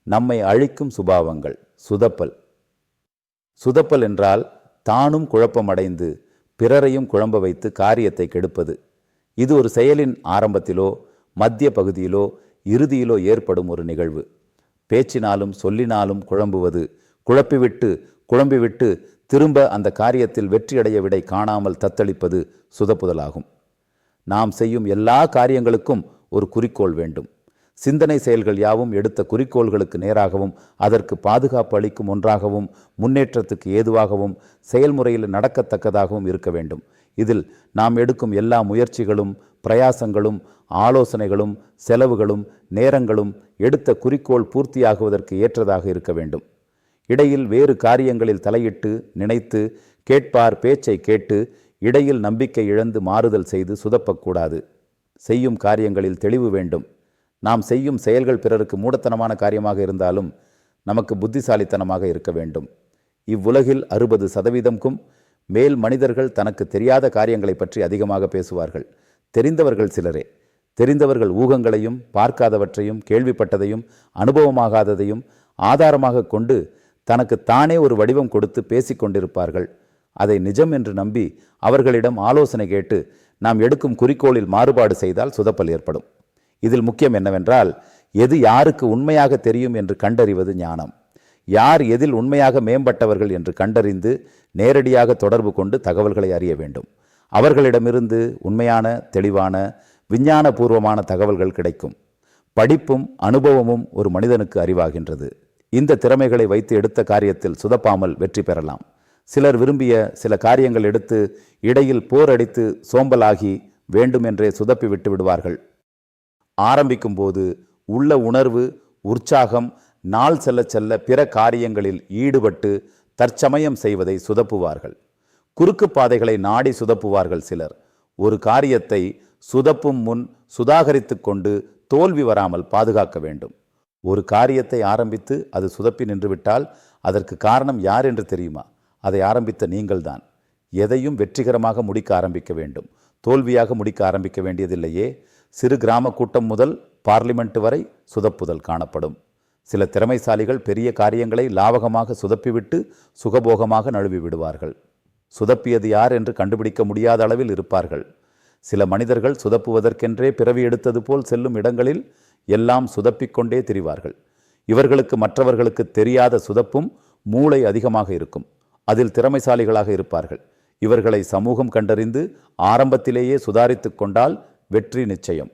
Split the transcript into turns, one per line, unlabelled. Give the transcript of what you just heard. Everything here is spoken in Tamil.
நம்மை அழிக்கும் சுபாவங்கள். சுதப்பல். சுதப்பல் என்றால் தானும் குழப்பமடைந்து பிறரையும் குழம்ப வைத்து காரியத்தை கெடுப்பது. இது ஒரு செயலின் ஆரம்பத்திலோ மத்திய பகுதியிலோ இறுதியிலோ ஏற்படும் ஒரு நிகழ்வு. பேச்சினாலும் சொல்லினாலும் குழம்புவது, குழம்பிவிட்டு திரும்ப அந்த காரியத்தில் வெற்றியடைய விடை காணாமல் தத்தளிப்பது சுதப்புதலாகும். நாம் செய்யும் எல்லா காரியங்களுக்கும் ஒரு குறிக்கோள் வேண்டும். சிந்தனை செயல்கள் யாவும் எடுத்த குறிக்கோள்களுக்கு நேராகவும் அதற்கு பாதுகாப்பு அளிக்கும் ஒன்றாகவும் முன்னேற்றத்துக்கு ஏதுவாகவும் செயல்முறையில் நடக்கத்தக்கதாகவும் இருக்க வேண்டும். இதில் நாம் எடுக்கும் எல்லா முயற்சிகளும் பிரயாசங்களும் ஆலோசனைகளும் செலவுகளும் நேரங்களும் எடுத்த குறிக்கோள் பூர்த்தியாகுவதற்கு ஏற்றதாக இருக்க வேண்டும். இடையில் வேறு காரியங்களில் தலையிட்டு நினைத்து கேட்பார் பேச்சை கேட்டு இடையில் நம்பிக்கை இழந்து மாறுதல் செய்து சுதப்பக்கூடாது. செய்யும் காரியங்களில் தெளிவு வேண்டும். நாம் செய்யும் செயல்கள் பிறருக்கு மூடத்தனமான காரியமாக இருந்தாலும் நமக்கு புத்திசாலித்தனமாக இருக்க வேண்டும். இவ்வுலகில் 60%க்கும் மேல் மனிதர்கள் தனக்கு தெரியாத காரியங்களை பற்றி அதிகமாக பேசுவார்கள். தெரிந்தவர்கள் சிலரே. தெரிந்தவர்கள் ஊகங்களையும் பார்க்காதவற்றையும் கேள்விப்பட்டதையும் அனுபவமாகாததையும் ஆதாரமாக கொண்டு தனக்கு தானே ஒரு வடிவம் கொடுத்து பேசிக்கொண்டிருப்பார்கள். அதை நிஜம் என்று நம்பி அவர்களிடம் ஆலோசனை கேட்டு நாம் எடுக்கும் குறிக்கோளில் மாறுபாடு செய்தால் சுதப்பல் ஏற்படும். இதில் முக்கியம் என்னவென்றால், எது யாருக்கு உண்மையாக தெரியும் என்று கண்டறிவது ஞானம். யார் எதில் உண்மையாக மேம்பட்டவர்கள் என்று கண்டறிந்து நேரடியாக தொடர்பு கொண்டு தகவல்களை அறிய வேண்டும். அவர்களிடமிருந்து உண்மையான தெளிவான விஞ்ஞானபூர்வமான தகவல்கள் கிடைக்கும். படிப்பும் அனுபவமும் ஒரு மனிதனுக்கு அறிவாகின்றது. இந்த திறமைகளை வைத்து எடுத்த காரியத்தில் சுதப்பாமல் வெற்றி பெறலாம். சிலர் விரும்பிய சில காரியங்கள் எடுத்து இடையில் போரடித்து சோம்பலாகி வேண்டுமென்றே சுதப்பி விட்டு விடுவார்கள். ஆரம்பிக்கும் போது உள்ள உணர்வு உற்சாகம் நாள் செல்ல செல்ல பிற காரியங்களில் ஈடுபட்டு தற்சமயம் செய்வதை சுதப்புவார்கள். குறுக்கு பாதைகளை நாடி சுதப்புவார்கள் சிலர். ஒரு காரியத்தை சுதப்பும் முன் சுதாகரித்து கொண்டு தோல்வி வராமல் பாதுகாக்க வேண்டும். ஒரு காரியத்தை ஆரம்பித்து அது சுதப்பி நின்றுவிட்டால் அதற்கு காரணம் யார் என்று தெரியுமா? அதை ஆரம்பித்த நீங்கள்தான். எதையும் வெற்றிகரமாக முடிக்க ஆரம்பிக்க வேண்டும். தோல்வியாக முடிக்க ஆரம்பிக்க வேண்டியதில்லையே. சிறு கிராம கூட்டம் முதல் பார்லிமெண்ட் வரை சுதப்புதல் காணப்படும். சில திறமைசாலிகள் பெரிய காரியங்களை லாவகமாக சுதப்பிவிட்டு சுகபோகமாக நழுவி விடுவார்கள். சுதப்பியது யார் என்று கண்டுபிடிக்க முடியாத அளவில் இருப்பார்கள். சில மனிதர்கள் சுதப்புவதற்கென்றே பிறவி எடுத்தது போல் செல்லும் இடங்களில் எல்லாம் சுதப்பிக்கொண்டே திரிவார்கள். இவர்களுக்கு மற்றவர்களுக்கு தெரியாத சுதப்பும் மூளை அதிகமாக இருக்கும். அதில் திறமைசாலிகளாக இருப்பார்கள். இவர்களை சமூகம் கண்டறிந்து ஆரம்பத்திலேயே சுதாரித்து கொண்டால் வெற்றி நிச்சயம்.